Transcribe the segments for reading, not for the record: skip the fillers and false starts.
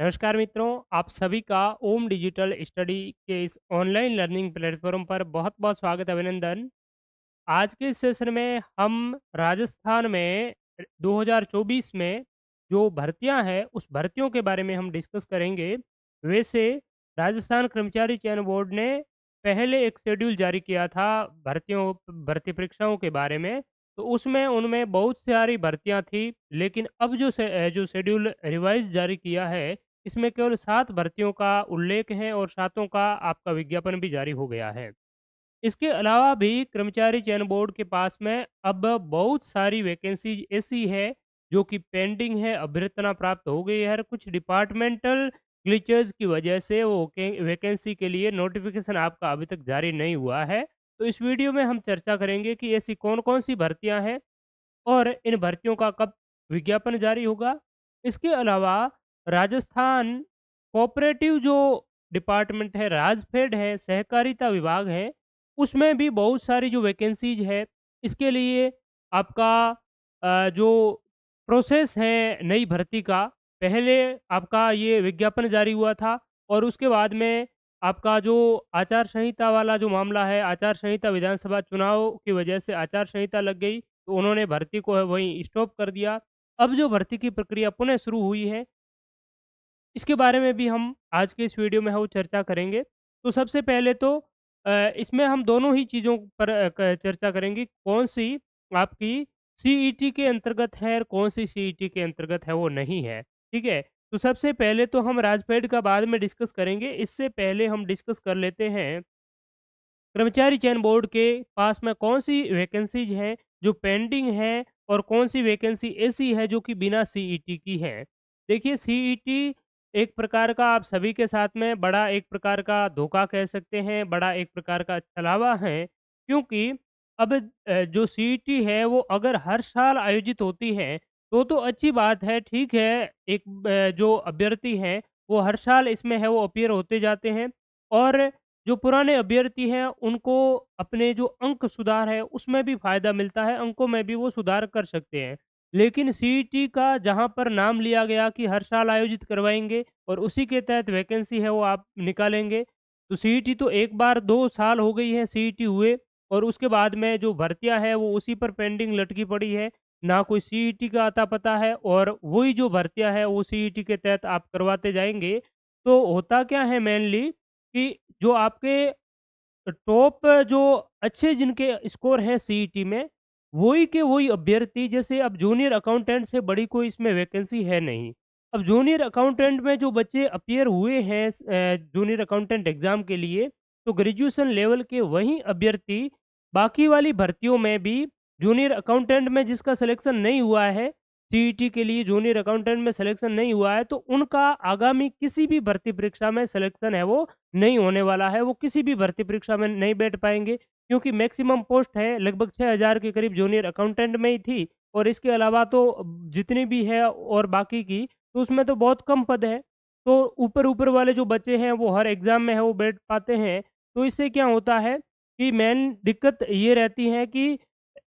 नमस्कार मित्रों, आप सभी का ओम डिजिटल स्टडी के इस ऑनलाइन लर्निंग प्लेटफ़ॉर्म पर बहुत-बहुत स्वागत अभिनंदन। आज के इस सेशन में हम राजस्थान में 2024 में जो भर्तियां हैं, उस भर्तियों के बारे में हम डिस्कस करेंगे। वैसे राजस्थान कर्मचारी चयन बोर्ड ने पहले एक शेड्यूल जारी किया था भर्ती परीक्षाओं के बारे में, तो उसमें उनमें बहुत सारी भर्तियां थी, लेकिन अब जो शेड्यूल रिवाइज़ जारी किया है, इसमें केवल 7 भर्तियों का उल्लेख है और सातों का आपका विज्ञापन भी जारी हो गया है। इसके अलावा भी कर्मचारी चयन बोर्ड के पास में अब बहुत सारी वैकेंसीज ऐसी है जो कि पेंडिंग है, अभ्यर्थना प्राप्त हो गई है और कुछ डिपार्टमेंटल ग्लिचेस की वजह से वो वैकेंसी के लिए नोटिफिकेशन आपका अभी तक जारी नहीं हुआ है। तो इस वीडियो में हम चर्चा करेंगे कि ऐसी कौन-कौन सी भर्तियां हैं और इन भर्तियों का कब विज्ञापन जारी होगा। इसके अलावा राजस्थान कोऑपरेटिव जो डिपार्टमेंट है, राजफेड है, सहकारिता विभाग है, उसमें भी बहुत सारी जो वैकेंसीज है, इसके लिए आपका जो प्रोसेस है नई भर्ती का, पहले आपका ये विज्ञापन जारी हुआ था और उसके बाद में आपका जो आचार संहिता वाला जो मामला है, आचार संहिता विधानसभा चुनाव की वजह से आचार संहिता लग गई, तो उन्होंने भर्ती को है वहीं स्टॉप कर दिया। अब जो भर्ती की प्रक्रिया पुनः शुरू हुई है, इसके बारे में भी हम आज के इस वीडियो में है वो चर्चा करेंगे। तो सबसे पहले तो इसमें हम दोनों ही चीज़ों पर चर्चा करेंगे, कौन-सी आपकी सीईटी के अंतर्गत है और कौन-सी सीईटी के अंतर्गत है वो नहीं है, ठीक है? तो सबसे पहले तो हम राजफेड का बाद में डिस्कस करेंगे, इससे पहले हम डिस्कस कर लेते हैं कर्मचारी चयन बोर्ड के पास में कौन-सी वैकेंसीज़ हैं जो पेंडिंग हैं और कौन-सी वैकेंसी ऐसी है जो कि बिना सीईटी की है। देखिए, सीईटी एक प्रकार का आप सभी के साथ में बड़ा एक प्रकार का धोखा कह सकते हैं, बड़ा एक प्रकार का छलावा है, क्योंकि अब जो सीईटी है वो अगर हर साल आयोजित होती है, तो अच्छी बात है, ठीक है। एक जो अभ्यर्थी हैं वो हर साल इसमें है वो अपीयर होते जाते हैं और जो पुराने अभ्यर्थी हैं उनको अपने जो अंक सुधार है उसमें भी फ़ायदा मिलता है, अंकों में भी वो सुधार कर सकते हैं। लेकिन सीईटी का जहाँ पर नाम लिया गया कि हर साल आयोजित करवाएँगे और उसी के तहत वैकेंसी है वो आप निकालेंगे, तो सीईटी तो एक बार 2 साल हो गई है सीईटी हुए और उसके बाद में जो भर्तियाँ हैं वो उसी पर पेंडिंग लटकी पड़ी है। ना कोई सीईटी का अता-पता है और वही जो भर्तियाँ हैं वो सीईटी के तहत आप करवाते जाएँगे, तो होता क्या है मेनली कि जो आपके टॉप जो अच्छे जिनके स्कोर हैं सीईटी में, वही के वही अभ्यर्थी, जैसे अब जूनियर अकाउंटेंट से बड़ी कोई इसमें वैकेंसी है नहीं। अब जूनियर अकाउंटेंट में जो बच्चे अपीयर हुए हैं जूनियर अकाउंटेंट एग्ज़ाम के लिए, तो ग्रेजुएशन लेवल के वही अभ्यर्थी बाकी वाली भर्तियों में भी जूनियर अकाउंटेंट में जिसका सिलेक्शन नहीं हुआ है, सीईटी के लिए जूनियर अकाउंटेंट में सिलेक्शन नहीं हुआ है, तो उनका आगामी किसी भी भर्ती परीक्षा में सिलेक्शन है वो नहीं होने वाला है, वो किसी भी भर्ती परीक्षा में नहीं बैठ पाएँगे, क्योंकि मैक्सिमम पोस्ट है लगभग 6000 के करीब जूनियर अकाउंटेंट में ही थी और इसके अलावा तो जितनी भी है और बाकी की, तो उसमें तो बहुत कम पद हैं। तो ऊपर-ऊपर वाले जो बच्चे हैं वो हर एग्ज़ाम में है वो बैठ पाते हैं। तो इससे क्या होता है कि मेन दिक्कत ये रहती है कि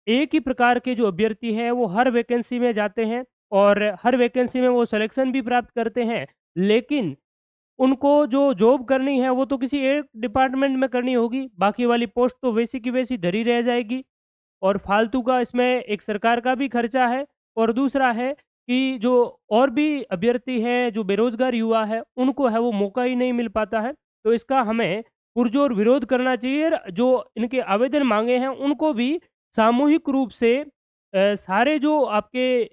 एक ही प्रकार के जो अभ्यर्थी हैं वो हर वैकेंसी में जाते हैं और हर वैकेंसी में वो सिलेक्शन भी प्राप्त करते हैं। लेकिन उनको जो जॉब करनी है वो तो किसी एक डिपार्टमेंट में करनी होगी, बाकी वाली पोस्ट तो वैसी की वैसी धरी रह जाएगी और फालतू का इसमें एक सरकार का भी खर्चा है और दूसरा है कि जो और भी अभ्यर्थी हैं, जो बेरोज़गार युवा है, उनको है वो मौका ही नहीं मिल पाता है। तो इसका हमें पुरज़ोर विरोध करना चाहिए और जो इनके आवेदन माँगे हैं, उनको भी सामूहिक रूप से सारे जो आपके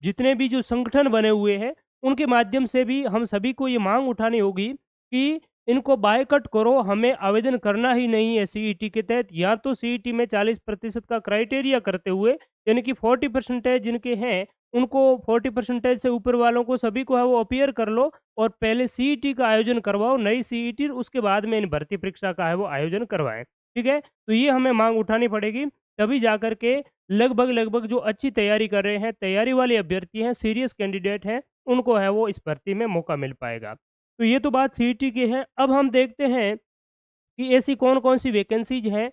जितने भी जो संगठन बने हुए हैं, उनके माध्यम से भी हम सभी को ये माँग उठानी होगी कि इनको बायकॉट करो, हमें आवेदन करना ही नहीं है सीईटी के तहत। या तो सीईटी में 40% का क्राइटेरिया करते हुए, यानी कि 40 परसेंटेज जिनके हैं, उनको 40 परसेंटेज से ऊपर वालों को सभी को है वो अपीयर कर लो और पहले सीईटी का आयोजन करवाओ, नई सीईटी, उसके बाद में इन भर्ती परीक्षा का है वो आयोजन करवाएँ। ठीक है? तो ये हमें माँग उठानी पड़ेगी, तभी जाकर के लगभग-लगभग जो अच्छी तैयारी कर रहे हैं, तैयारी वाले अभ्यर्थी हैं, सीरियस कैंडिडेट हैं, उनको है वो इस भर्ती में मौका मिल पाएगा। तो ये तो बात सीईटी की है। अब हम देखते हैं कि ऐसी कौन-कौन सी वैकेंसीज़ हैं,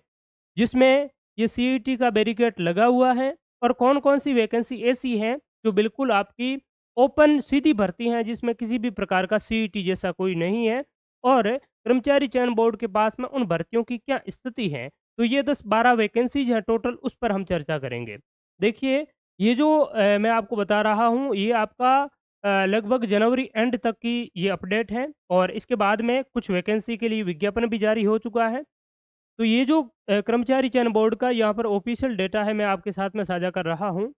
जिसमें ये सीईटी का बैरिकेड लगा हुआ है और कौन-कौन सी वैकेंसी ऐसी हैं, जो बिल्कुल आपकी ओपन सीधी भर्ती हैं जिसमें किसी भी प्रकार का सीईटी जैसा कोई नहीं है और कर्मचारी चयन बोर्ड के पास में उन भर्तियों की क्या स्थिति है। तो ये 10-12 वैकेंसीज़ हैं टोटल, उस पर हम चर्चा करेंगे। देखिए, ये जो मैं आपको बता रहा हूँ, ये आपका लगभग जनवरी एंड तक की ये अपडेट है और इसके बाद में कुछ वैकेंसी के लिए विज्ञापन भी जारी हो चुका है। तो ये जो कर्मचारी चयन बोर्ड का यहाँ पर ऑफ़िशियल डेटा है, मैं आपके साथ में साझा कर रहा हूँ।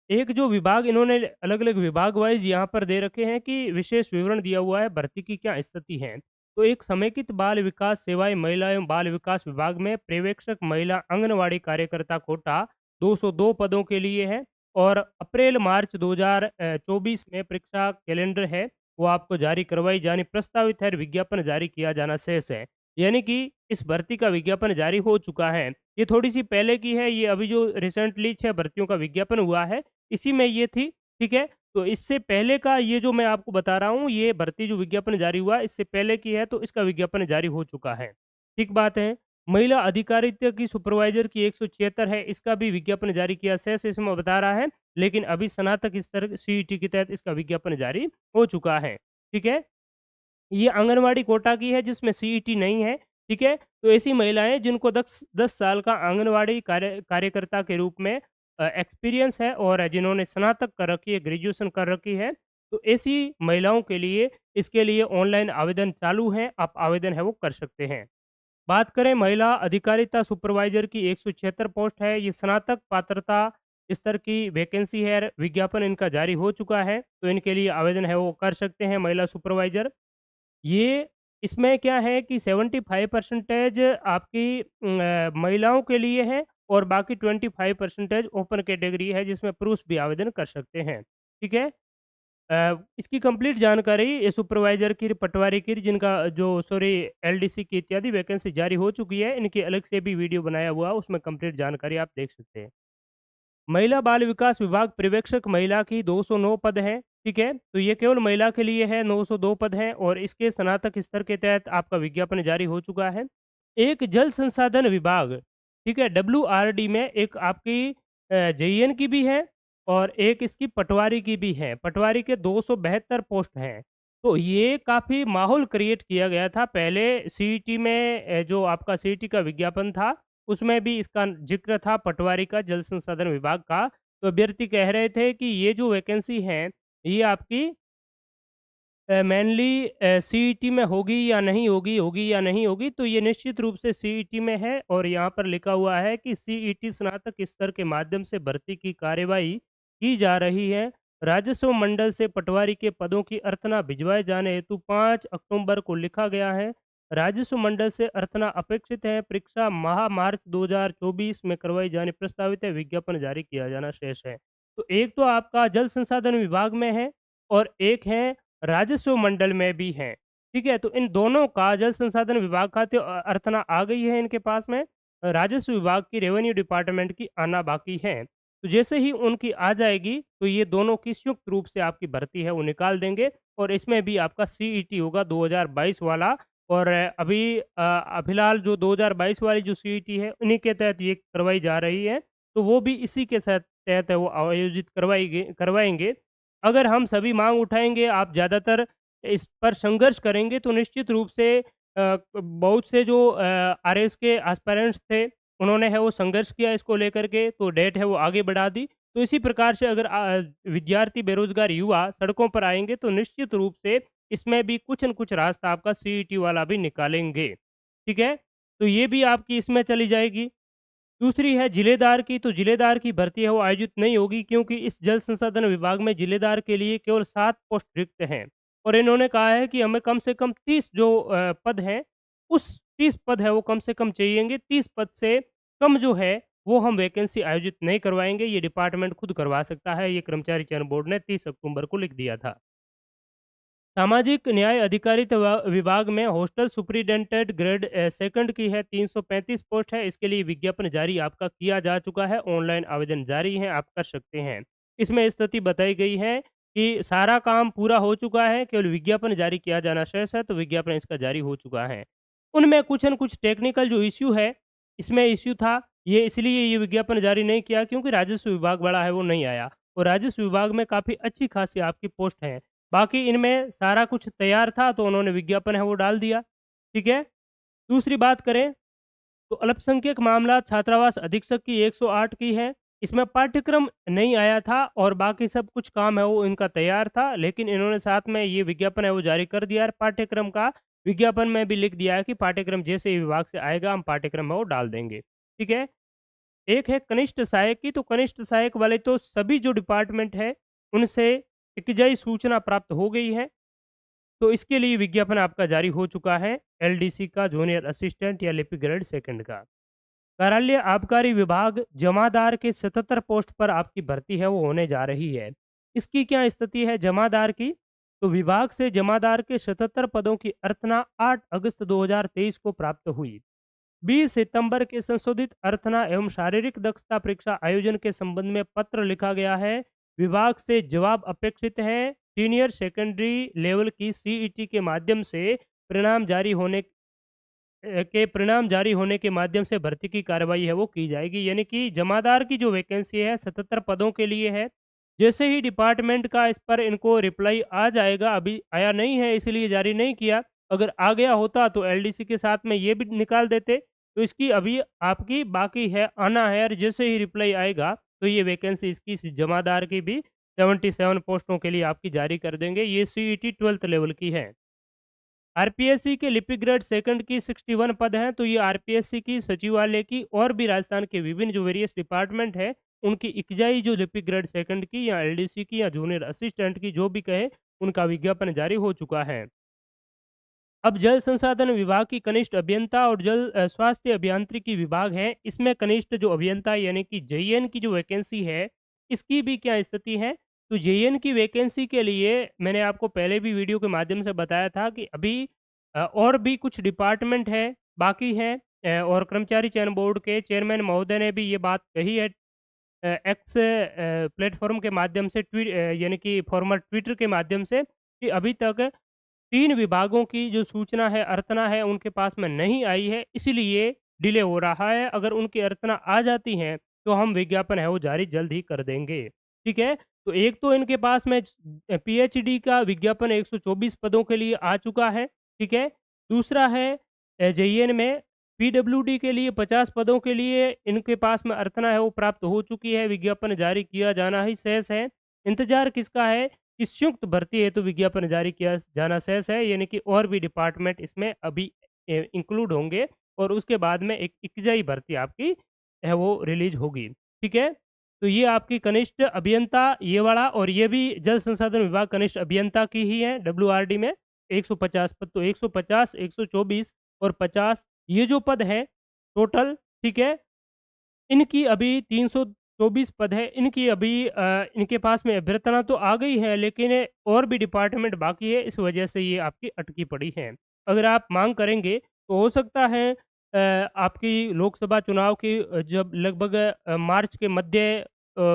एक जो विभाग इन्होंने अलग-अलग विभाग वाइज़ यहाँ पर दे रखे हैं कि विशेष विवरण दिया हुआ है, भर्ती की क्या स्थिति है। तो एक समेकित बाल विकास सेवाएँ महिला एवं बाल विकास विभाग में पर्यवेक्षक महिला आंगनवाड़ी कार्यकर्ता कोटा 202 पदों के लिए है और अप्रैल-मार्च 2024 में परीक्षा कैलेंडर है, वो आपको जारी करवाई जानी प्रस्तावित है और विज्ञापन जारी किया जाना शेष है। यानी कि इस भर्ती का विज्ञापन जारी हो चुका है। ये थोड़ी-सी पहले की है, ये अभी जो रिसेंटली 6 भर्तियों का विज्ञापन हुआ है, इसी में ये थी, ठीक है? तो इससे पहले का ये जो मैं आपको बता रहा हूँ, ये भर्ती जो विज्ञापन जारी हुआ, इससे पहले की है, तो इसका विज्ञापन जारी हो चुका है। ठीक बात है। महिला अधिकारिता की सुपरवाइज़र की 176 है, इसका भी विज्ञापन जारी किया शेष इसमें बता रहा है, लेकिन अभी स्नातक स्तर सीईटी के तहत इसका विज्ञापन जारी हो चुका है। ठीक है? ये आंगनवाड़ी कोटा की है जिसमें सीईटी नहीं है, ठीक है? तो ऐसी महिलाएँ जिनको 10 साल का आंगनवाड़ी कार्यकर्ता के रूप में एक्सपीरियंस है और जिन्होंने स्नातक कर रखी है, ग्रेजुएशन कर रखी है, तो ऐसी महिलाओं के लिए इसके लिए ऑनलाइन आवेदन चालू है, आप आवेदन है वो कर सकते हैं। बात करें महिला अधिकारिता सुपरवाइज़र की 176 पोस्ट है, ये स्नातक पात्रता स्तर की वैकेंसी है, विज्ञापन इनका जारी हो चुका है, तो इनके लिए आवेदन है वो कर सकते हैं महिला सुपरवाइज़र। ये इसमें क्या है कि 75% आपकी महिलाओं के लिए है और बाकी 25% ओपन कैटेगरी है जिसमें पुरुष भी आवेदन कर सकते हैं, ठीक है? इसकी कंप्लीट जानकारी ये सुपरवाइज़र की, पटवारी की जिनका जो सॉरी एलडीसी की इत्यादि वैकेंसी जारी हो चुकी है, इनकी अलग से भी वीडियो बनाया हुआ है, उसमें कंप्लीट जानकारी आप देख सकते हैं। महिला बाल विकास विभाग पर्यवेक्षक महिला की 209 पद हैं, ठीक है? तो ये केवल महिला के लिए है, 902 पद हैं और इसके स्नातक स्तर के तहत आपका विज्ञापन जारी हो चुका है। एक जल संसाधन विभाग, ठीक है? डब्ल्यूआरडी में एक आपकी जेईएन की भी है और एक इसकी पटवारी की भी है। पटवारी के 272 पोस्ट हैं। तो ये काफ़ी माहौल क्रिएट किया गया था। पहले सीईटी में जो आपका सीईटी का विज्ञापन था उसमें भी इसका ज़िक्र था पटवारी का, जल संसाधन विभाग का। तो अभ्यर्थी कह रहे थे कि ये जो वैकेंसी है, ये आपकी मेनली सीईटी में होगी या नहीं होगी, होगी या नहीं होगी, तो ये निश्चित रूप से सीईटी में है और यहाँ पर लिखा हुआ है कि सीईटी स्नातक स्तर के माध्यम से भर्ती की कार्यवाही की जा रही है। राजस्व मंडल से पटवारी के पदों की अर्थना भिजवाए जाने हेतु 5 अक्टूबर को लिखा गया है। राजस्व मंडल से अर्थना अपेक्षित है। परीक्षा माह मार्च 2024 में करवाई जानी प्रस्तावित है। विज्ञापन जारी किया जाना शेष है। तो एक तो आपका जल संसाधन विभाग में है और एक है राजस्व मंडल में भी हैं, ठीक है? तो इन दोनों का जल संसाधन विभाग का तो अर्थना आ गई है इनके पास में, राजस्व विभाग की रेवेन्यू डिपार्टमेंट की आना बाकी है। तो जैसे ही उनकी आ जाएगी, तो ये दोनों की संयुक्त रूप से आपकी भर्ती है वो निकाल देंगे और इसमें भी आपका सीईटी होगा 2022 वाला और फिलहाल जो 2022 वाली जो सीईटी है, उन्हीं के तहत ये करवाई जा रही है। तो वो भी इसी के तहत है वो आयोजित करवाएँगे। अगर हम सभी माँग उठाएँगे, आप ज़्यादातर इस पर संघर्ष करेंगे, तो निश्चित रूप से बहुत से जो आरएस के एस्पायरेंट्स थे, उन्होंने है वो संघर्ष किया इसको लेकर के, तो डेट है वो आगे बढ़ा दी। तो इसी प्रकार से अगर विद्यार्थी, बेरोज़गार युवा सड़कों पर आएँगे, तो निश्चित रूप से इसमें भी कुछ न कुछ रास्ता आपका सीईटी वाला भी निकालेंगे, ठीक है? तो ये भी आपकी इसमें चली जाएगी। दूसरी है जिलेदार की, तो जिलेदार की भर्ती है वो आयोजित नहीं होगी क्योंकि इस जल संसाधन विभाग में जिलेदार के लिए केवल 7 पोस्ट रिक्त हैं और इन्होंने कहा है कि हमें कम से कम 30 जो पद हैं, उस 30 पद है वो कम से कम चाहिएंगे। 30 पद से कम जो है, वो हम वैकेंसी आयोजित नहीं करवाएँगे, ये डिपार्टमेंट खुद करवा सकता है, ये कर्मचारी चयन बोर्ड ने 30 अक्टूबर को लिख दिया था। सामाजिक न्याय अधिकारिता विभाग में हॉस्टल सुपरिटेंडेंट ग्रेड सेकंड की है, 335 पोस्ट है। इसके लिए विज्ञापन जारी आपका किया जा चुका है, ऑनलाइन आवेदन जारी है, आप कर सकते हैं। इसमें स्थिति बताई गई है कि सारा काम पूरा हो चुका है, केवल विज्ञापन जारी किया जाना शेष है, तो विज्ञापन इसका जारी हो चुका है। उनमें कुछ न कुछ टेक्निकल जो इश्यू है, इसमें इश्यू था, ये इसलिए ये विज्ञापन जारी नहीं किया क्योंकि राजस्व विभाग वाला है वो नहीं आया और राजस्व विभाग में काफ़ी अच्छी खासी आपकी पोस्ट है। बाकी इनमें सारा कुछ तैयार था तो उन्होंने विज्ञापन है वो डाल दिया, ठीक है। दूसरी बात करें तो अल्पसंख्यक मामला छात्रावास अधीक्षक की 108 की है। इसमें पाठ्यक्रम नहीं आया था और बाकी सब कुछ काम है वो इनका तैयार था, लेकिन इन्होंने साथ में ये विज्ञापन है वो जारी कर दिया है। पाठ्यक्रम का विज्ञापन में भी लिख दिया है कि पाठ्यक्रम जैसे ही विभाग से आएगा हम पाठ्यक्रम है वो डाल देंगे, ठीक है। एक है कनिष्ठ सहायक की, तो कनिष्ठ सहायक वाले तो सभी जो डिपार्टमेंट है उनसे इकजाई सूचना प्राप्त हो गई है। तो इसके लिए विज्ञापन आपका जारी हो चुका है, एलडीसी का, जूनियर असिस्टेंट या लिपिक ग्रेड सेकंड का। कार्यालय आबकारी विभाग जमादार के 77 पोस्ट पर आपकी भर्ती है वो होने जा रही है। इसकी क्या स्थिति है जमादार की? तो विभाग से जमादार के 77 पदों की अर्थना 8 अगस्त 2023 को प्राप्त हुई। 20 सितंबर के संशोधित अर्थना एवं शारीरिक दक्षता परीक्षा आयोजन के संबंध में पत्र लिखा गया है। विभाग से जवाब अपेक्षित है। सीनियर सेकेंडरी लेवल की सीईटी के माध्यम से परिणाम जारी होने परिणाम जारी होने के माध्यम से भर्ती की कार्रवाई है वो की जाएगी। यानी कि जमादार की जो वैकेंसी है 77 पदों के लिए है। जैसे ही डिपार्टमेंट का इस पर इनको रिप्लाई आ जाएगा, अभी आया नहीं है इसलिए जारी नहीं किया। अगर आ गया होता तो एलडीसी के साथ में ये भी निकाल देते। तो इसकी अभी आपकी बाकी है आना है, और जैसे ही रिप्लाई आएगा तो ये वैकेंसी इसकी जमादार की भी 77 पोस्टों के लिए आपकी जारी कर देंगे। ये सीईटी 12th लेवल की है। आरपीएससी के लिपिक ग्रेड सेकंड की 61 पद हैं, तो ये आरपीएससी की, सचिवालय की और भी राजस्थान के विभिन्न जो वेरियस डिपार्टमेंट है उनकी इकजाई जो लिपिक ग्रेड सेकंड की या एलडीसी की या जूनियर असिस्टेंट की जो भी कहे, उनका विज्ञापन जारी हो चुका है। अब जल संसाधन विभाग की कनिष्ठ अभियंता और जल स्वास्थ्य अभियांत्रिकी विभाग है, इसमें कनिष्ठ जो अभियंता यानी कि जेईएन की जो वैकेंसी है, इसकी भी क्या स्थिति है? तो जेईएन की वैकेंसी के लिए मैंने आपको पहले भी वीडियो के माध्यम से बताया था कि अभी और भी कुछ डिपार्टमेंट है, बाकी हैं, और कर्मचारी चयन बोर्ड के चेयरमैन महोदय ने भी ये बात कही है एक्स प्लेटफ़ॉर्म के माध्यम से, यानी कि फॉर्मर ट्विटर के माध्यम से, कि अभी तक 3 विभागों की जो सूचना है, अर्तना है, उनके पास में नहीं आई है, इसीलिए डिले हो रहा है। अगर उनकी अर्तना आ जाती हैं, तो हम विज्ञापन है वो जारी जल्द ही कर देंगे, ठीक है? तो एक तो इनके पास में पीएचडी का विज्ञापन 124 पदों के लिए आ चुका है, ठीक है? दूसरा है जेईएन में पीडब्ल्यूडी के लिए 50 पदों के लिए इनके पास में अर्तना है वो प्राप्त हो चुकी है, विज्ञापन जारी किया जाना ही शेष है। इंतज़ार किसका है? कि संयुक्त भर्ती हेतु विज्ञापन जारी किया जाना शेष है, यानी कि और भी डिपार्टमेंट इसमें अभी इंक्लूड होंगे और उसके बाद में एक इकजाई भर्ती आपकी है वो रिलीज होगी, ठीक है। तो ये आपकी कनिष्ठ अभियंता ये वाला, और ये भी जल संसाधन विभाग कनिष्ठ अभियंता की ही है डब्ल्यूआरडी में 150 पद। तो 150, 124 और 50 ये जो पद हैं टोटल, ठीक है, इनकी अभी 324 पद है, इनकी अभी इनके पास में अभ्यर्थना तो आ गई है, लेकिन और भी डिपार्टमेंट बाकी है, इस वजह से ये आपकी अटकी पड़ी है। अगर आप माँग करेंगे, तो हो सकता है आपकी लोकसभा चुनाव की जब लगभग मार्च के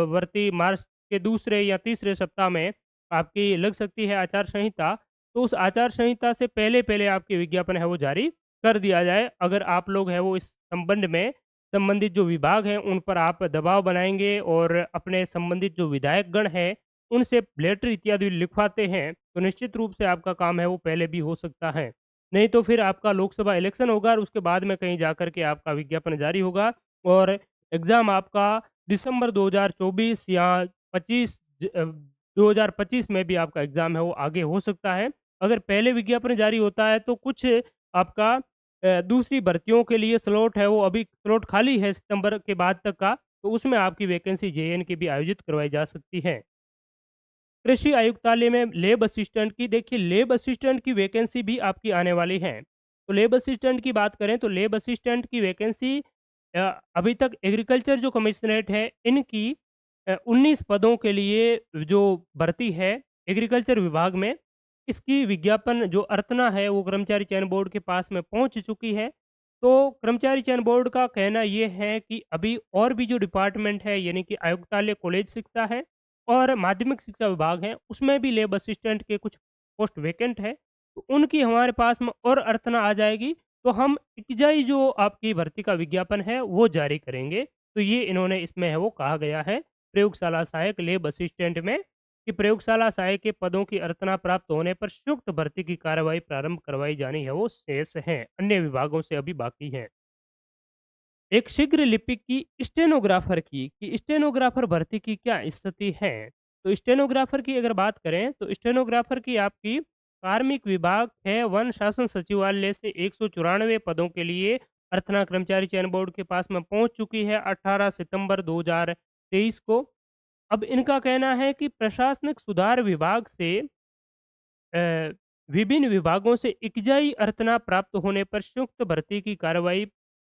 वर्ती मार्च के दूसरे या तीसरे सप्ताह में आपकी लग सकती है आचार संहिता, तो उस आचार संहिता से पहले-पहले आपकी विज्ञापन है वो जारी कर दिया जाए। अगर आप लोग हैं वो इस संबंध में संबंधित जो विभाग हैं उन पर आप दबाव बनाएँगे और अपने संबंधित जो विधायकगण हैं, उनसे लेटर इत्यादि लिखवाते हैं, तो निश्चित रूप से आपका काम है वो पहले भी हो सकता है। नहीं तो फिर आपका लोकसभा इलेक्शन होगा और उसके बाद में कहीं जाकर के आपका विज्ञापन जारी होगा और एग्ज़ाम आपका दिसंबर 2024 या 2025 में भी आपका एग्ज़ाम है वो आगे हो सकता है। अगर पहले विज्ञापन जारी होता है तो कुछ आपका दूसरी भर्तियों के लिए स्लॉट है वो अभी स्लॉट खाली है सितंबर के बाद तक का, तो उसमें आपकी वैकेंसी जेएन की भी आयोजित करवाई जा सकती है। कृषि आयुक्तालय में लैब असिस्टेंट की, देखिए लैब असिस्टेंट की वैकेंसी भी आपकी आने वाली है। तो लैब असिस्टेंट की बात करें तो लैब असिस्टेंट की वैकेंसी अभी तक एग्रीकल्चर जो कमिश्नरेट है इनकी 19 पदों के लिए जो भर्ती है एग्रीकल्चर विभाग में, इसकी विज्ञापन जो अर्तना है वो कर्मचारी चयन बोर्ड के पास में पहुंच चुकी है। तो कर्मचारी चयन बोर्ड का कहना ये है कि अभी और भी जो डिपार्टमेंट है यानी कि आयुक्तालय कॉलेज शिक्षा है और माध्यमिक शिक्षा विभाग है, उसमें भी लैब असिस्टेंट के कुछ पोस्ट वैकेंट है, तो उनकी हमारे पास में और अर्थना आ जाएगी, तो हम इकजाई जो आपकी भर्ती का विज्ञापन है, वो जारी करेंगे। तो ये इन्होंने इसमें है वो कहा गया है। प्रयोगशाला सहायक लैब असिस्टेंट में कि प्रयोगशाला सहायक के पदों की अर्चना प्राप्त होने पर संयुक्त भर्ती की कार्रवाई प्रारंभ करवाई जानी है, वो शेष हैं, अन्य विभागों से अभी बाकी हैं। एक शीघ्र लिपिक की स्टेनोग्राफर की कि स्टेनोग्राफर भर्ती की क्या स्थिति है? तो स्टेनोग्राफर की अगर बात करें तो स्टेनोग्राफर की आपकी कार्मिक विभाग है, वन शासन सचिवालय से 194 पदों के लिए अर्चना कर्मचारी चयन बोर्ड के पास में पहुंच चुकी है 18 सितंबर 2023 को। अब इनका कहना है कि प्रशासनिक सुधार विभाग से अ, विभिन्न विभागों से इकजाई अर्चना प्राप्त होने पर संयुक्त भर्ती की कार्रवाई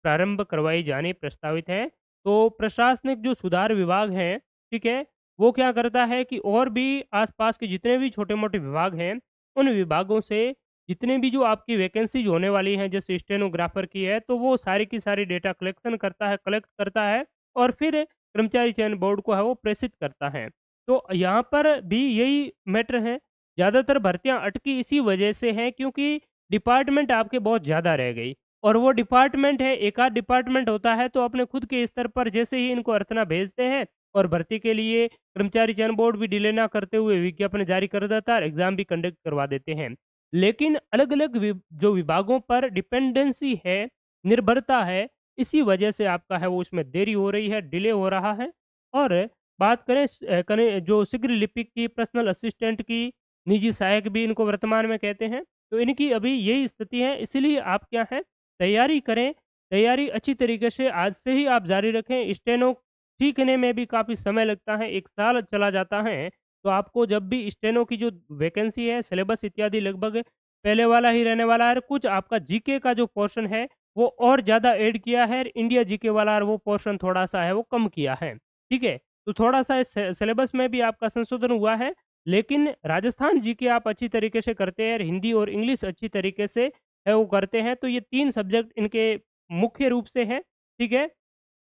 प्रारंभ करवाई जानी प्रस्तावित है। तो प्रशासनिक जो सुधार विभाग है, ठीक है, वो क्या करता है कि और भी आसपास के जितने भी छोटे-मोटे विभाग हैं, उन विभागों से जितने भी जो आपकी वैकेंसीज होने वाली हैं, जैसे स्टेनोग्राफर की है, तो वो सारी की सारी डेटा कलेक्ट करता है और फिर कर्मचारी चयन बोर्ड को है वो प्रेषित करता है। तो यहाँ पर भी यही मैटर है। ज़्यादातर भर्तियाँ अटकी इसी वजह से हैं क्योंकि डिपार्टमेंट आपके बहुत ज़्यादा रह गई और वो डिपार्टमेंट है, एक आध डिपार्टमेंट होता है तो अपने खुद के स्तर पर जैसे ही इनको अर्चना भेजते हैं और भर्ती के लिए कर्मचारी चयन बोर्ड भी डिले ना करते हुए विज्ञापन जारी कर देता है और एग्ज़ाम भी कंडक्ट करवा देते हैं। लेकिन अलग-अलग जो विभागों पर डिपेंडेंसी है, निर्भरता है, इसी वजह से आपका है वो उसमें देरी हो रही है, डिले हो रहा है। और बात करें जो शीघ्र लिपिक की, पर्सनल असिस्टेंट की, निजी सहायक भी इनको वर्तमान में कहते हैं, तो इनकी अभी यही स्थिति है। इसलिए आप क्या है, तैयारी करें, तैयारी अच्छी तरीके से आज से ही आप जारी रखें। स्टेनो सीखने में भी काफ़ी समय लगता है, 1 साल चला जाता है, तो आपको जब भी स्टेनो की जो वैकेंसी है, सिलेबस इत्यादि लगभग पहले वाला ही रहने वाला है और कुछ आपका जीके का जो पोर्शन है, वो और ज़्यादा ऐड किया है और इंडिया जीके वाला और वो पोर्शन थोड़ा-सा है, वो कम किया है, ठीक है? तो थोड़ा-सा इस सिलेबस में भी आपका संशोधन हुआ है, लेकिन राजस्थान जीके आप अच्छी तरीके से करते हैं और हिंदी और इंग्लिश अच्छी तरीके से है वो करते हैं, तो ये 3 सब्जेक्ट इनके मुख्य रूप से हैं, ठीक है?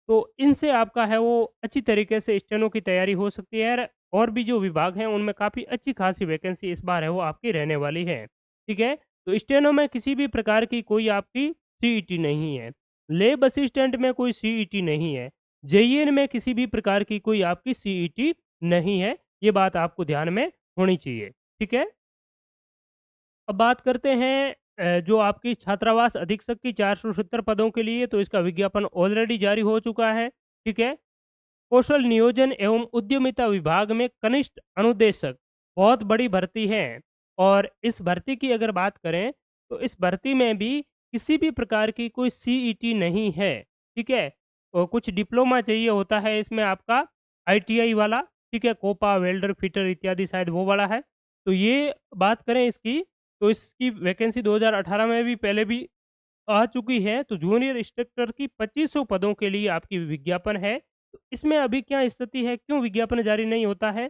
तो इनसे आपका है वो अच्छी तरीके से स्टेनो की तैयारी हो सकती है और भी जो विभाग हैं उनमें काफ़ी अच्छी खासी वैकेंसी इस बार है वो आपकी रहने वाली है, ठीक है? तो स्टेनो में किसी भी प्रकार की कोई आपकी सीईटी नहीं है, लैब असिस्टेंट में कोई सीईटी नहीं है, जेईएन में किसी भी प्रकार की कोई आपकी सीईटी नहीं है, ये बात आपको ध्यान में होनी चाहिए, ठीक है? अब बात करते हैं जो आपकी छात्रावास अधीक्षक की 470 पदों के लिए, तो इसका विज्ञापन ऑलरेडी जारी हो चुका है, ठीक है? कौशल नियोजन एवं उद्यमिता विभाग में कनिष्ठ अनुदेशक, बहुत बड़ी भर्ती है और इस भर्ती की अगर बात करें, तो इस भर्ती में भी किसी भी प्रकार की कोई सीईटी नहीं है, ठीक है? और कुछ डिप्लोमा चाहिए होता है इसमें आपका आईटीआई वाला, ठीक है? कोपा, वेल्डर, फिटर इत्यादि शायद वो वाला है। तो ये बात करें इसकी, तो इसकी वैकेंसी 2018 में भी पहले भी आ चुकी है, तो जूनियर इंस्ट्रक्टर की 2500 पदों के लिए आपकी विज्ञापन है। तो इसमें अभी क्या स्थिति है, क्यों विज्ञापन जारी नहीं होता है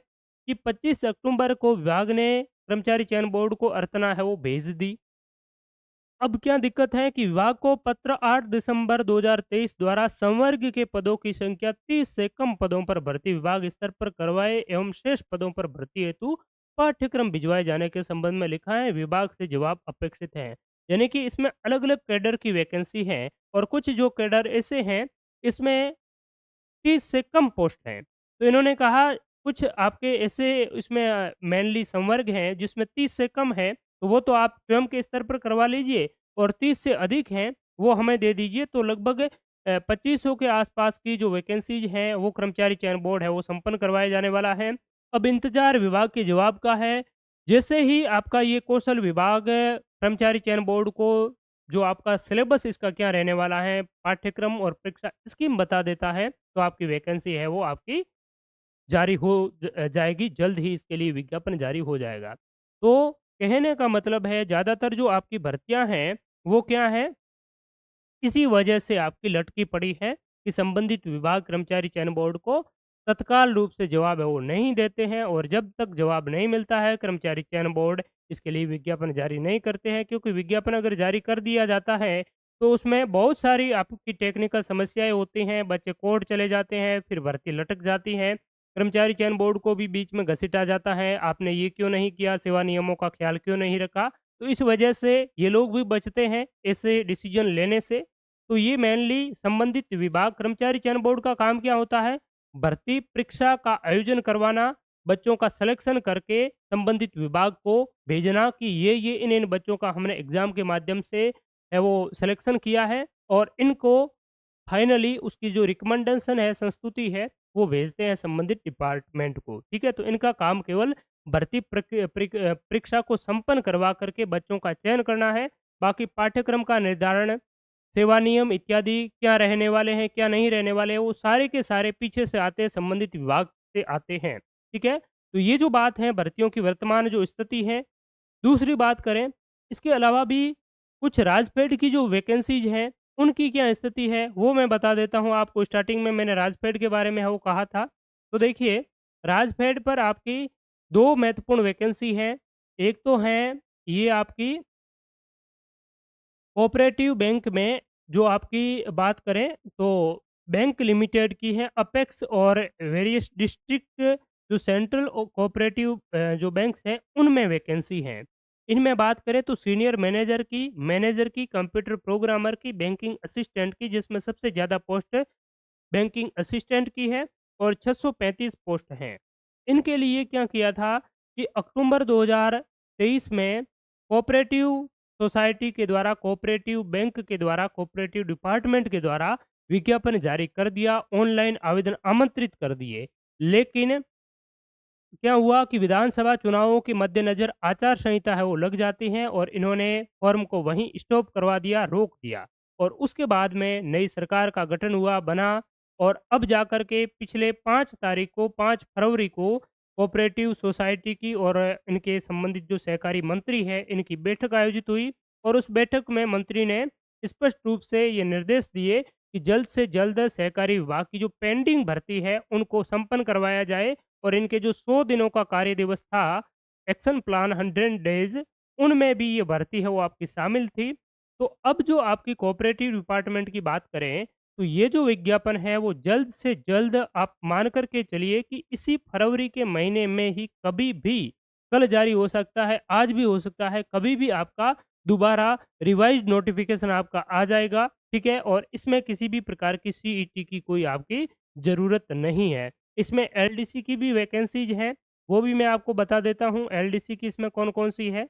कि 25 अक्टूबर को विभाग ने कर्मचारी चयन बोर्ड को अर्चना है वो भेज दी। अब क्या दिक्कत है कि विभाग को पत्र 8 दिसंबर 2023 द्वारा संवर्ग के पदों की संख्या 30 से कम पदों पर भर्ती विभाग स्तर पर करवाए एवं शेष पदों पर भर्ती हेतु पाठ्यक्रम भिजवाए जाने के संबंध में लिखा है, विभाग से जवाब अपेक्षित है। यानी कि इसमें अलग-अलग कैडर की वैकेंसी है और कुछ जो कैडर ऐसे हैं, इसमें 30 से कम पोस्ट हैं। तो इन्होंने कहा कुछ आपके ऐसे इसमें मेनली संवर्ग हैं जिसमें 30 से कम है, तो वो तो आप स्वयं के स्तर पर करवा लीजिए और 30 से अधिक हैं, वो हमें दे दीजिए। तो लगभग 2500 के आसपास की जो वैकेंसीज़ हैं, वो कर्मचारी चयन बोर्ड है, वो संपन्न करवाया जाने वाला है। अब इंतज़ार विभाग के जवाब का है। जैसे ही आपका ये कौशल विभाग कर्मचारी चयन बोर्ड को जो आपका सिलेबस इसका क्या रहने वाला है, पाठ्यक्रम और परीक्षा स्कीम बता देता है, तो आपकी वैकेंसी है वो आपकी जारी हो जाएगी, जल्द ही इसके लिए विज्ञापन जारी हो जाएगा। तो कहने का मतलब है ज़्यादातर जो आपकी भर्तियाँ हैं, वो क्या हैं, इसी वजह से आपकी लटकी पड़ी है कि संबंधित विभाग कर्मचारी चयन बोर्ड को तत्काल रूप से जवाब है वो नहीं देते हैं और जब तक जवाब नहीं मिलता है कर्मचारी चयन बोर्ड इसके लिए विज्ञापन जारी नहीं करते हैं, क्योंकि विज्ञापन अगर जारी कर दिया जाता है तो उसमें बहुत सारी आपकी टेक्निकल समस्याएं होती हैं, बच्चे कोर्ट चले जाते हैं, फिर भर्ती लटक जाती है, कर्मचारी चयन बोर्ड को भी बीच में घसीटा जाता है, आपने ये क्यों नहीं किया, सेवा नियमों का ख्याल क्यों नहीं रखा। तो इस वजह से ये लोग भी बचते हैं ऐसे डिसीजन लेने से। तो ये मेनली संबंधित विभाग कर्मचारी चयन बोर्ड का काम क्या होता है? भर्ती परीक्षा का आयोजन करवाना, बच्चों का सिलेक्शन करके संबंधित विभाग को भेजना कि ये इन बच्चों का हमने एग्ज़ाम के माध्यम से है वो सिलेक्शन किया है और इनको फाइनली उसकी जो रिकमेंडेशन है, संस्तुति है, वो भेजते हैं संबंधित डिपार्टमेंट को, ठीक है? तो इनका काम केवल भर्ती परीक्षा को संपन्न करवा कर के बच्चों का चयन करना है, बाकी पाठ्यक्रम का निर्धारण, सेवा नियम इत्यादि क्या रहने वाले हैं, क्या नहीं रहने वाले हैं, वो सारे के सारे पीछे से आते हैं, संबंधित विभाग से आते हैं, ठीक है? तो ये जो बात है भर्तियों की वर्तमान जो स्थिति है। दूसरी बात करें, इसके अलावा भी कुछ राजफेड की जो वैकेंसीज़ हैं, उनकी क्या स्थिति है, वो मैं बता देता हूँ आपको। स्टार्टिंग में मैंने राजफेड के बारे में वो कहा था। तो देखिए, राजफेड पर आपकी 2 महत्वपूर्ण वैकेंसी हैं। एक तो है ये आपकी कोऑपरेटिव बैंक में जो आपकी बात करें तो बैंक लिमिटेड की है, अपेक्स और वेरियस डिस्ट्रिक्ट जो सेंट्रल और कोऑपरेटिव जो बैंक्स हैं उनमें वैकेंसी हैं। इनमें बात करें तो सीनियर मैनेजर की, कंप्यूटर प्रोग्रामर की, बैंकिंग असिस्टेंट की, जिसमें सबसे ज़्यादा पोस्ट बैंकिंग असिस्टेंट की है और 635 पोस्ट हैं। इनके लिए क्या किया था कि अक्टूबर 2023 में कोऑपरेटिव सोसाइटी के द्वारा, कोऑपरेटिव बैंक के द्वारा, कोऑपरेटिव डिपार्टमेंट के द्वारा विज्ञापन जारी कर दिया, ऑनलाइन आवेदन आमंत्रित कर दिए। लेकिन क्या हुआ कि विधानसभा चुनावों के मद्देनज़र आचार संहिता है वो लग जाती है और इन्होंने फॉर्म को वहीं स्टॉप करवा दिया, रोक दिया और उसके बाद में नई सरकार का गठन हुआ, बना और अब जाकर के पिछले 5 तारीख को 5 फरवरी को कोऑपरेटिव सोसाइटी की और इनके संबंधित जो सहकारी मंत्री हैं, इनकी बैठक आयोजित हुई और उस बैठक में मंत्री ने स्पष्ट रूप से ये निर्देश दिए कि जल्द से जल्द सहकारी विभाग की जो पेंडिंग भर्ती है, उनको संपन्न करवाया जाए और इनके जो 100 दिनों का कार्य दिवस था, एक्शन प्लान 100 डेज़, उनमें भी ये भर्ती है वो आपकी शामिल थी। तो अब जो आपकी कोऑपरेटिव डिपार्टमेंट की बात करें, तो ये जो विज्ञापन है वो जल्द से जल्द आप मान कर के चलिए कि इसी फरवरी के महीने में ही कभी भी कल जारी हो सकता है, आज भी हो सकता है, कभी भी आपका दोबारा रिवाइज़्ड नोटिफ़िकेशन आपका आ जाएगा, ठीक है? और इसमें किसी भी प्रकार की सीईटी की कोई आपकी ज़रूरत नहीं है। इसमें एलडीसी की भी वैकेंसीज़ हैं, वो भी मैं आपको बता देता हूँ, एलडीसी की इसमें कौन-कौन सी है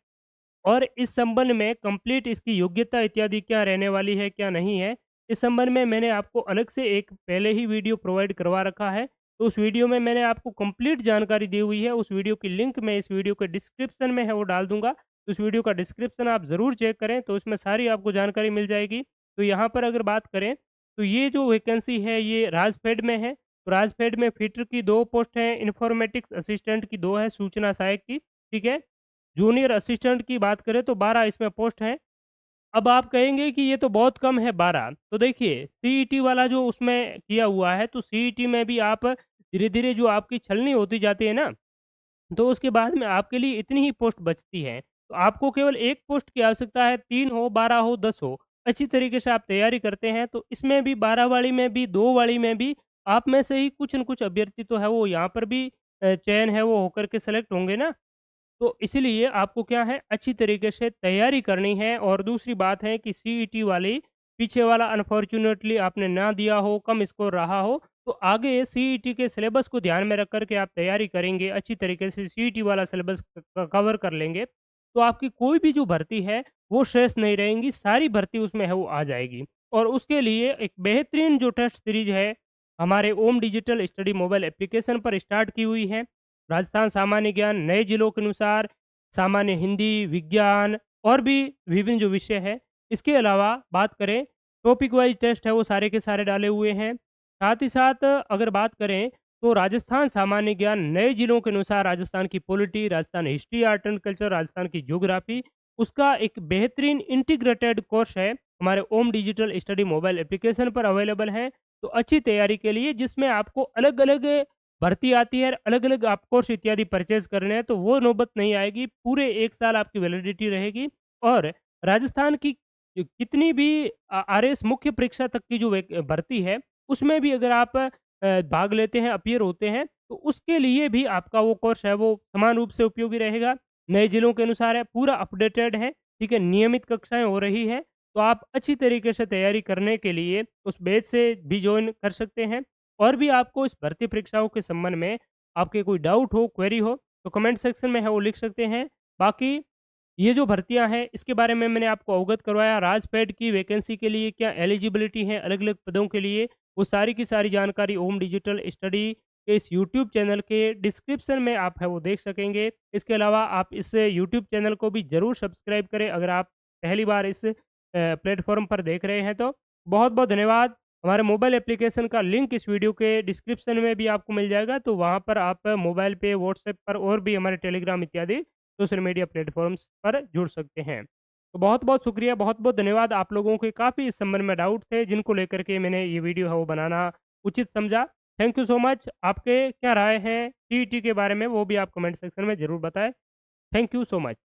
और इस संबंध में कंप्लीट इसकी योग्यता इत्यादि क्या रहने वाली है, क्या नहीं है, इस संबंध में मैंने आपको अलग से एक पहले ही वीडियो प्रोवाइड करवा रखा है। तो उस वीडियो में मैंने आपको कंप्लीट जानकारी दी हुई है, उस वीडियो की लिंक मैं इस वीडियो के डिस्क्रिप्शन में है वो डाल दूँगा। तो उस वीडियो का डिस्क्रिप्शन आप ज़रूर चेक करें, तो उसमें सारी आपको जानकारी मिल जाएगी। तो यहाँ पर अगर बात करें, तो ये जो वैकेंसी है ये राजफेड में है। तो राजफेड में फिटर की 2 पोस्ट हैं, इन्फॉर्मेटिक्स असिस्टेंट की 2 है, सूचना सहायक की, ठीक है? जूनियर असिस्टेंट की बात करें तो 12 इसमें पोस्ट हैं। अब आप कहेंगे कि ये तो बहुत कम है 12, तो देखिए सीईटी वाला जो उसमें किया हुआ है, तो सीईटी में भी आप धीरे-धीरे जो आपकी छलनी होती जाती है ना, तो उसके बाद में आपके लिए इतनी ही पोस्ट बचती हैं। तो आपको केवल 1 पोस्ट की आवश्यकता है, 3 हो, 12 हो, 10 हो। अच्छी तरीके से आप तैयारी करते हैं, तो इसमें भी 12 वाली में भी, 2 वाली में भी आप में से ही कुछ न कुछ अभ्यर्थी तो है वो यहाँ पर भी चयन है वो होकर के सेलेक्ट होंगे ना। तो इसीलिए आपको क्या है अच्छी तरीके से तैयारी करनी है और दूसरी बात है कि सीईटी वाली पीछे वाला अनफॉर्चुनेटली आपने ना दिया हो, कम स्कोर रहा हो, तो आगे सीईटी के सिलेबस को ध्यान में रख कर के आप तैयारी करेंगे, अच्छी तरीके से सीईटी वाला सिलेबस कवर कर लेंगे, तो आपकी कोई भी जो भर्ती है, वो शेष नहीं रहेंगी, सारी भर्ती उसमें है वो आ जाएगी। और उसके लिए एक बेहतरीन जो टेस्ट सीरीज है, हमारे ओम डिजिटल स्टडी मोबाइल एप्लीकेशन पर स्टार्ट की हुई है। राजस्थान सामान्य ज्ञान नए जिलों के अनुसार, सामान्य हिंदी, विज्ञान और भी विभिन्न जो विषय है। इसके अलावा बात करें टॉपिक वाइज़ टेस्ट है वो सारे के सारे डाले हुए हैं। साथ ही साथ अगर बात करें तो राजस्थान सामान्य ज्ञान नए जिलों के अनुसार राजस्थान की polity, Rajasthan history, art and culture, Rajasthan की ज्योग्राफी, उसका एक बेहतरीन इंटीग्रेटेड कोर्स है, हमारे ओम डिजिटल स्टडी मोबाइल एप्लीकेशन पर अवेलेबल है। तो अच्छी तैयारी के लिए जिसमें आपको अलग-अलग भर्ती आती है, अलग-अलग आप कोर्स इत्यादि परचेज़ करने हैं, तो वो नौबत नहीं आएगी। पूरे 1 साल आपकी वैलिडिटी रहेगी और राजस्थान की कितनी भी आरएस मुख्य परीक्षा तक की जो भर्ती है, उसमें भी अगर आप भाग लेते हैं, अपीयर होते हैं, तो उसके लिए भी आपका वो कोर्स है, वो समान रूप से उपयोगी रहेगा। नए जिलों के अनुसार है, पूरा अपडेटेड है, ठीक है? नियमित कक्षाएँ हो रही हैं, तो आप अच्छी तरीके से तैयारी करने के लिए उस बैच से भी जॉइन कर सकते हैं। और भी आपको इस भर्ती परीक्षाओं के संबंध में आपके कोई डाउट हो, क्वेरी हो, तो कमेंट सेक्शन में है वो लिख सकते हैं। बाकी ये जो भर्तियाँ हैं, इसके बारे में मैंने आपको अवगत करवाया, राजपेड की वैकेंसी के लिए क्या एलिजिबिलिटी है अलग-अलग पदों के लिए, वो सारी की सारी जानकारी ओम डिजिटल स्टडी के इस यूट्यूब चैनल के डिस्क्रिप्शन में आप है वो देख सकेंगे। इसके अलावा आप इस यूट्यूब चैनल को भी ज़रूर सब्सक्राइब करें अगर आप पहली बार इस प्लेटफ़ॉर्म पर देख रहे हैं तो। बहुत-बहुत धन्यवाद। हमारे मोबाइल एप्लीकेशन का लिंक इस वीडियो के डिस्क्रिप्शन में भी आपको मिल जाएगा, तो वहाँ पर आप मोबाइल पे, व्हाट्सएप पर और भी हमारे टेलीग्राम इत्यादि सोशल मीडिया प्लेटफ़ॉर्म्स पर जुड़ सकते हैं। तो बहुत-बहुत शुक्रिया, बहुत-बहुत धन्यवाद। आप लोगों के काफ़ी इस संबंध में डाउट थे, जिनको लेकर के मैंने ये वीडियो है वो बनाना उचित समझा। Thank you so much. आपके क्या राय हैं टीईटी के बारे में, वो भी आप कमेंट सेक्शन में ज़रूर बताएँ। Thank you so much.